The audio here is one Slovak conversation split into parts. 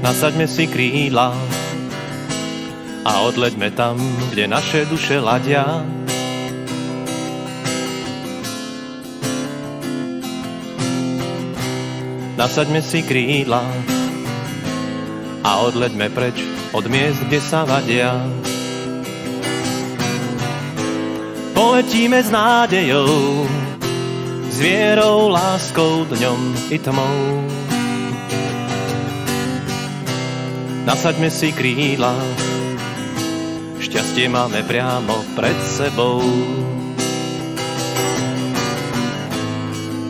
Nasaďme si krídla a odleďme tam, kde naše duše ladia. Nasaďme si krídla a odleďme preč od miest, kde sa vadia. Poletíme s nádejou, s vierou, láskou, dňom i tmou. Nasaďme si krídla, šťastie máme priamo pred sebou.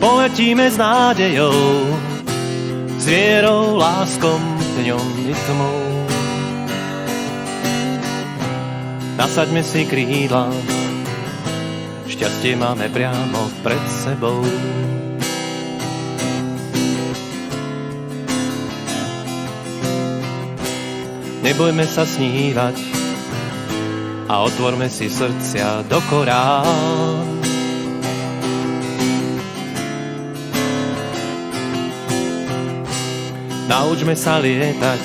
Poletíme s nádejou, s vierou, láskou, dňom i tmou. Nasaďme si krídla, šťastie máme priamo pred sebou. Nebojme sa snívať a otvorme si srdcia do korán. Naučme sa lietať,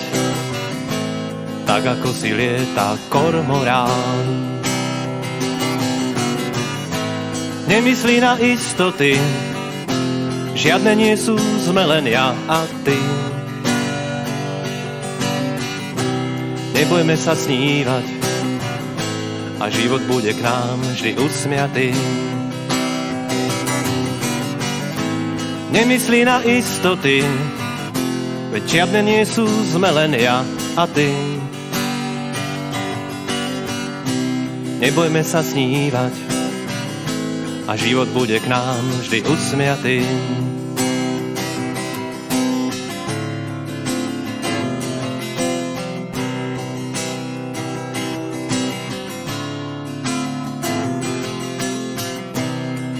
tak ako si lieta kormorán. Nemyslí na istoty, žiadne nie sú sme len ja a ty. Nebojme sa snívať a život bude k nám vždy usmiatý. Nemyslí na istoty, veď žiadne nie sú sme len ja a ty. Nebojme sa snívať a život bude k nám vždy usmiatý.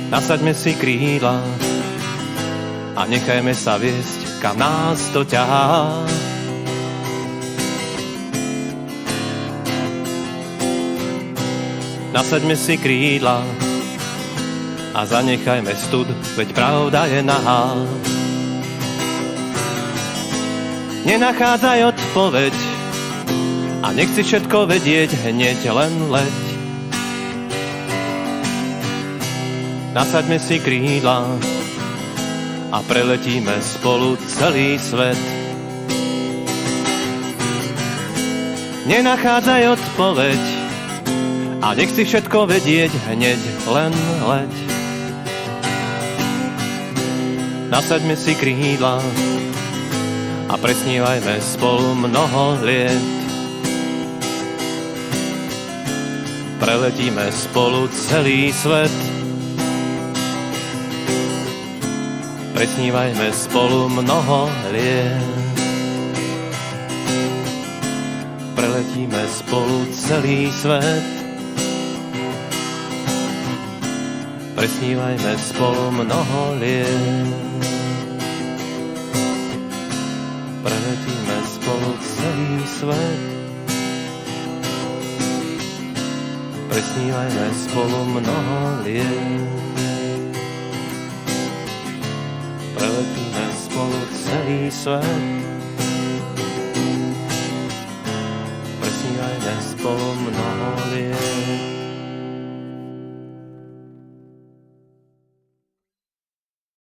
Nasaďme si krídla a nechajme sa viesť, kam nás to ťahá. Nasaďme si krídla a zanechajme stud, veď pravda je nahá. Nenachádzaj odpoveď a nechci všetko vedieť, hneď len leď. Nasaďme si krídla a preletíme spolu celý svet. Nenachádzaj odpoveď a nechci všetko vedieť, hneď len leď. Nasaďme si krídla a presnívajme spolu mnoho liet. Preletíme spolu celý svet. Presnívajme spolu mnoho liet. Preletíme spolu celý svet. Presnívajme spolu mnoho liet. Preletíme spolu celý svet. Presnívajme spolu mnoho liet. Preletíme spolu celý svet. Presnívajme spolu mnoho liet.